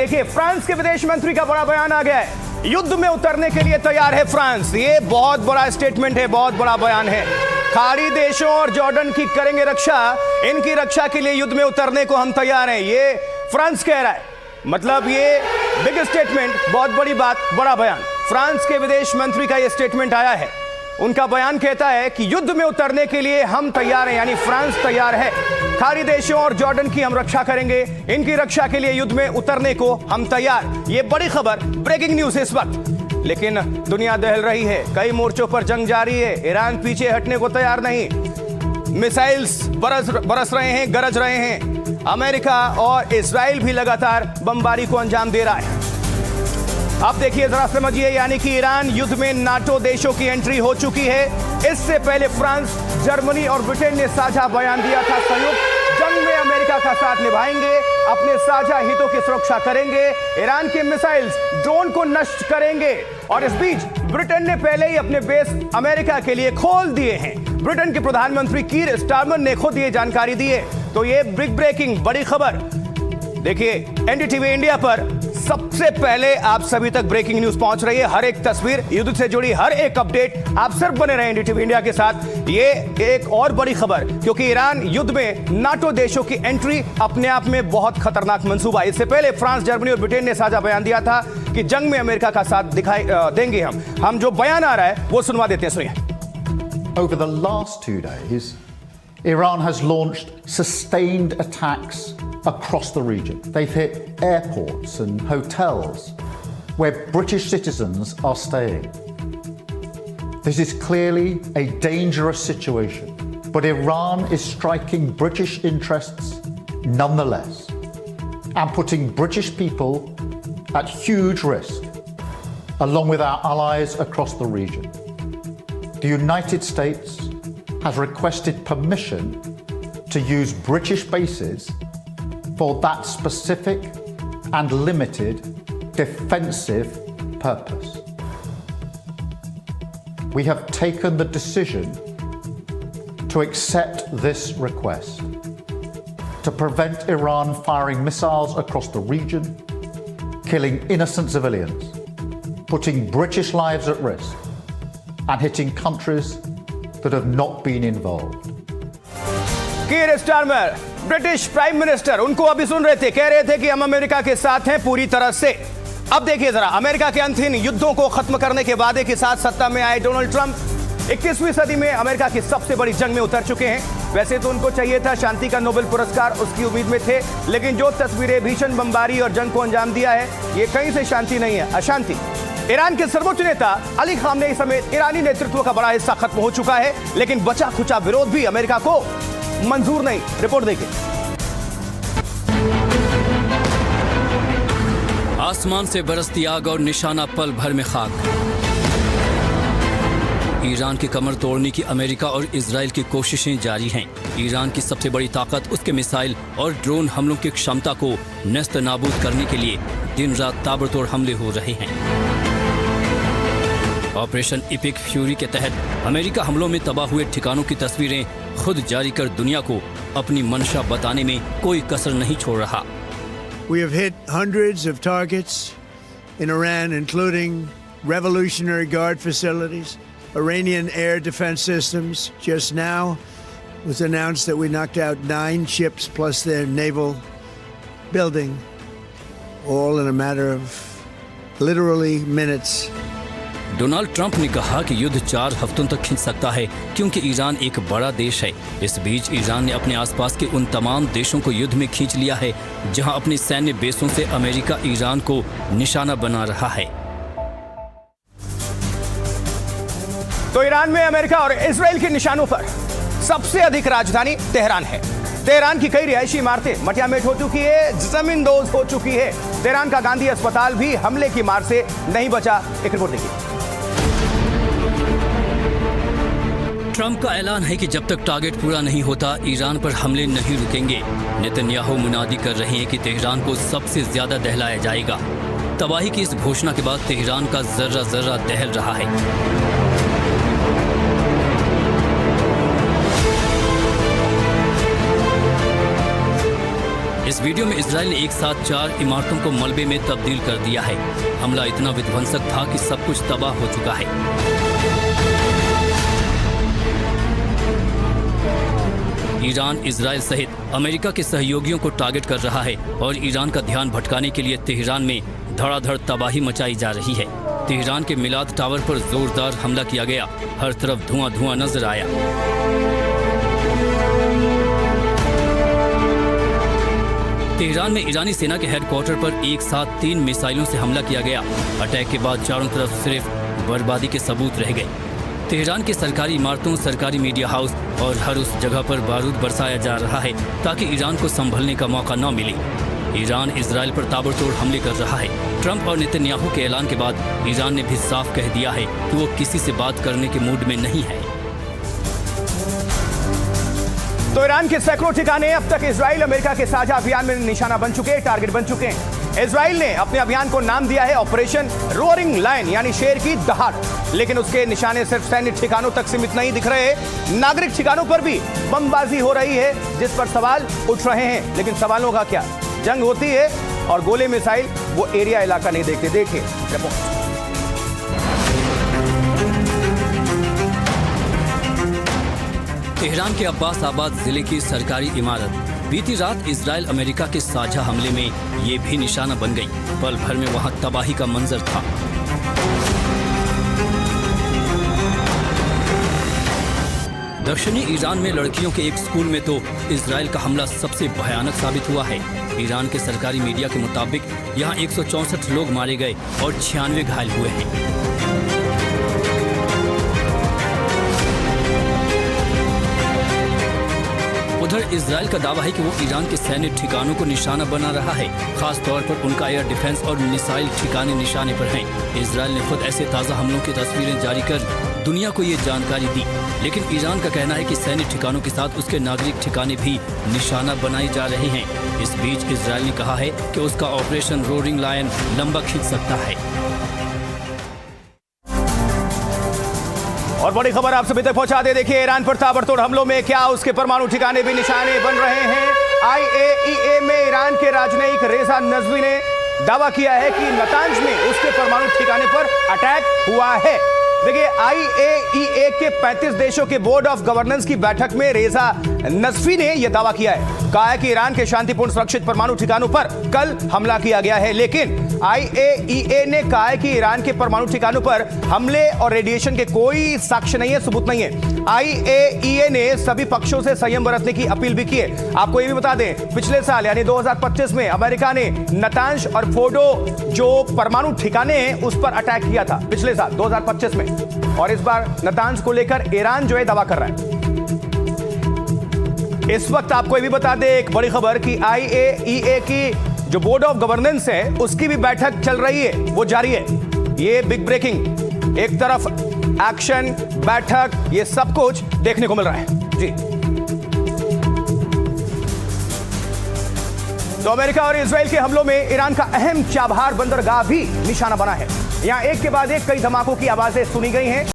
देखिए, फ्रांस के विदेश मंत्री का बड़ा बयान आ गया है। युद्ध में उतरने के लिए तैयार है फ्रांस। ये बहुत बड़ा स्टेटमेंट है, बहुत बड़ा बयान है। खाड़ी देशों और जॉर्डन की करेंगे रक्षा, इनकी रक्षा के लिए युद्ध में उतरने को हम तैयार हैं, ये फ्रांस कह रहा है। मतलब ये बिग स्टेटमेंट, बहुत बड़ी बात, बड़ा बयान। फ्रांस के विदेश मंत्री का ये स्टेटमेंट आया है। उनका बयान कहता है कि युद्ध में उतरने के लिए हम तैयार हैं, यानी फ्रांस तैयार है। खाड़ी देशों और जॉर्डन की हम रक्षा करेंगे, इनकी रक्षा के लिए युद्ध में उतरने को हम तैयार। ये बड़ी खबर, ब्रेकिंग न्यूज इस वक्त। लेकिन दुनिया दहल रही है, कई मोर्चों पर जंग जारी है। ईरान पीछे हटने को तैयार नहीं। मिसाइल्स बरस रहे हैं, गरज रहे हैं। अमेरिका और इजराइल भी लगातार बमबारी को अंजाम दे रहा है। अब देखिए, जरा समझिए, यानी कि ईरान युद्ध में नाटो देशों की एंट्री हो चुकी है। इससे पहले फ्रांस, जर्मनी और ब्रिटेन ने साझा बयान दिया था, संयुक्त जंग में अमेरिका का साथ निभाएंगे, अपने साझा हितों की सुरक्षा करेंगे, ईरान के मिसाइल्स, ड्रोन को नष्ट करेंगे। और इस बीच ब्रिटेन ने पहले ही अपने बेस अमेरिका के लिए खोल दिए हैं। ब्रिटेन के प्रधानमंत्री कीर स्टारमर ने खुद ये जानकारी दी है। तो ये बिग ब्रेकिंग, बड़ी खबर। देखिए, एनडीटीवी इंडिया पर सबसे पहले आप सभी तक ब्रेकिंग न्यूज पहुंच रही है। हर एक तस्वीर, युद्ध से जुड़ी हर एक अपडेट, आप सिर्फ बने रहे एनडीटीवी इंडिया के साथ। ये एक और बड़ी खबर, क्योंकि ईरान युद्ध में नाटो देशों की एंट्री अपने आप में बहुत खतरनाक मंसूबा। इससे पहले फ्रांस, जर्मनी और ब्रिटेन ने साझा बयान दिया था कि जंग में अमेरिका का साथ दिखाई देंगे। हम जो बयान आ रहा है वो सुनवा देते हैं, सुनिए। Over the last 2 days, Iran has launched sustained attacks across the region. They've hit airports and hotels where British citizens are staying. This is clearly a dangerous situation, but Iran is striking British interests nonetheless and putting British people at huge risk, along with our allies across the region. The United States has requested permission to use British bases for that specific and limited defensive purpose. We have taken the decision to accept this request to prevent Iran firing missiles across the region, killing innocent civilians, putting British lives at risk, and hitting countries that have not been involved. Keir Starmer, British prime minister, उनको अभी सुन रहे थे, कह रहे थे कि हम America के साथ हैं पूरी तरह से। अब देखिए जरा, अमेरिका के अंतहीन युद्धों को खत्म करने के वादे के साथ सत्ता में आए डोनाल्ड ट्रंप 21वीं सदी में अमेरिका की सबसे बड़ी जंग में उतर चुके हैं। वैसे तो उनको चाहिए था शांति का नोबेल पुरस्कार, उसकी उम्मीद में थे, लेकिन जो तस्वीरें भीषण बमबारी और जंग को अंजाम दिया है, ये कहीं से शांति नहीं है, अशांति। ईरान के सर्वोच्च नेता अली खामनेई समेत ईरानी नेतृत्व का बड़ा हिस्सा खत्म हो चुका है, लेकिन बचा खुचा विरोध भी अमेरिका को मंजूर नहीं। रिपोर्ट देखिए। आसमान से बरसती आग और निशाना पल भर में खाक। ईरान की कमर तोड़ने की अमेरिका और इजराइल की कोशिशें जारी हैं। ईरान की सबसे बड़ी ताकत उसके मिसाइल और ड्रोन हमलों की क्षमता को नेस्त नाबूद करने के लिए दिन रात ताबड़तोड़ हमले हो रहे हैं। ऑपरेशन इपिक फ्यूरी के तहत अमेरिका हमलों में तबाह हुए ठिकानों की तस्वीरें खुद जारी कर दुनिया को अपनी मंशा बताने में कोई कसर नहीं छोड़ रहा। We have hit hundreds of targets in Iran, including Revolutionary Guard facilities, Iranian air defense systems. Just now it was announced that we knocked out 9 ships plus their naval building, all in a matter of literally minutes. Donald Trump ने कहा कि युद्ध 4 हफ्तों तक खिंच सकता है, क्योंकि ईरान एक बड़ा देश है। इस बीच ईरान ने अपने आसपास के उन तमाम देशों को युद्ध में खींच लिया है जहां अपनी सैन्य बेसों से अमेरिका ईरान को निशाना बना रहा है। तो ईरान में अमेरिका और इजराइल के निशानों पर सबसे अधिक राजधानी तेहरान है। तेहरान की कई रिहायशी इमारतें मटियामेट हो चुकी है, जमींदोज हो चुकी है। तेहरान का गांधी अस्पताल भी हमले की मार से नहीं बचा। एक रिपोर्ट देखिए। ट्रंप का ऐलान है कि जब तक टारगेट पूरा नहीं होता, ईरान पर हमले नहीं रुकेंगे। नेतन्याहू मुनादी कर रहे हैं कि तेहरान को सबसे ज्यादा दहलाया जाएगा। तबाही की इस घोषणा के बाद तेहरान का जर्रा जर्रा दहल रहा है। इस वीडियो में इजराइल ने एक साथ 4 इमारतों को मलबे में तब्दील कर दिया है। हमला इतना विध्वंसक था कि सब कुछ तबाह हो चुका है। ईरान इजराइल सहित अमेरिका के सहयोगियों को टारगेट कर रहा है और ईरान का ध्यान भटकाने के लिए तेहरान में धड़ाधड़ तबाही मचाई जा रही है। तेहरान के मिलाद टावर पर जोरदार हमला किया गया। हर तरफ धुआं धुआं नजर आया। तेहरान में ईरानी सेना के हेडक्वार्टर पर एक साथ 3 मिसाइलों से हमला किया गया। अटैक के बाद चारों तरफ सिर्फ बर्बादी के सबूत रह गए। तेहरान की सरकारी इमारतों, सरकारी मीडिया हाउस और हर उस जगह पर बारूद बरसाया जा रहा है ताकि ईरान को संभलने का मौका न मिले। ईरान इजराइल पर ताबड़तोड़ हमले कर रहा है। ट्रंप और नेतन्याहू के ऐलान के बाद ईरान ने भी साफ कह दिया है कि वो किसी से बात करने के मूड में नहीं है। तो ईरान के सैकड़ों ठिकाने अब तक इजराइल अमेरिका के साझा अभियान में निशाना बन चुके हैं, टारगेट बन चुके हैं। इजराइल ने अपने अभियान को नाम दिया है ऑपरेशन रोअरिंग लायन, यानी शेर की दहाड़। लेकिन उसके निशाने सिर्फ सैन्य ठिकानों तक सीमित नहीं दिख रहे, नागरिक ठिकानों पर भी बमबाजी हो रही है, जिस पर सवाल उठ रहे हैं। लेकिन सवालों का क्या, जंग होती है और गोले मिसाइल वो एरिया इलाका नहीं देखते। देखिए रिपोर्ट। तेहरान के अब्बास आबाद जिले की सरकारी इमारत बीती रात इजराइल अमेरिका के साझा हमले में ये भी निशाना बन गई। पल भर में वहां तबाही का मंजर था। दक्षिणी ईरान में लड़कियों के एक स्कूल में तो इजराइल का हमला सबसे भयानक साबित हुआ है। ईरान के सरकारी मीडिया के मुताबिक यहां 164 लोग मारे गए और 96 घायल हुए हैं। उधर इजराइल का दावा है कि वो ईरान के सैन्य ठिकानों को निशाना बना रहा है। खास तौर पर उनका एयर डिफेंस और मिसाइल ठिकाने निशाने पर हैं। इजराइल ने खुद ऐसे ताज़ा हमलों की तस्वीरें जारी कर दुनिया को ये जानकारी दी। लेकिन ईरान का कहना है कि सैन्य ठिकानों के साथ उसके नागरिक ठिकाने भी निशाना बनाए जा रहे हैं। इस बीच इजराइल ने कहा है कि उसका ऑपरेशन रोअरिंग लायन लंबा खींच सकता है। और बड़ी खबर आप सभी तक पहुंचा दे। देखिए ईरान पर ताबड़तोड़ हमलों में क्या उसके परमाणु ठिकाने भी निशाने बन रहे हैं। IAEA में ईरान के राजनयिक रेजा नजवी ने दावा किया है कि नतांज में उसके परमाणु ठिकाने पर अटैक हुआ है। देखिए IAEA के 35 देशों के बोर्ड ऑफ गवर्नेंस की बैठक में रेजा नजवी ने यह दावा किया है। कहा है कि ईरान के शांतिपूर्ण सुरक्षित परमाणु ठिकानों पर कल हमला किया गया है। लेकिन IAEA ने कहा है कि ईरान के परमाणु ठिकानों पर हमले और रेडिएशन के कोई साक्ष्य नहीं है, सबूत नहीं है। IAEA ने सभी पक्षों से संयम बरतने की अपील भी की है। आपको ये भी बता दें, पिछले साल यानी 2025 में अमेरिका ने नतांज और फोर्डो जो परमाणु ठिकाने हैं उस पर अटैक किया था, पिछले साल 2025 में। और इस बार नतांज को लेकर ईरान जो है दावा कर रहा है। इस वक्त आपको ये भी बता दें एक बड़ी खबर कि IAEA की जो बोर्ड ऑफ गवर्नेंस है उसकी भी बैठक चल रही है, वो जारी है। ये बिग ब्रेकिंग, एक तरफ एक्शन, बैठक, ये सब कुछ देखने को मिल रहा है जी। तो अमेरिका और इजराइल के हमलों में ईरान का अहम चाबहार बंदरगाह भी निशाना बना है। यहां एक के बाद एक कई धमाकों की आवाजें सुनी गई हैं।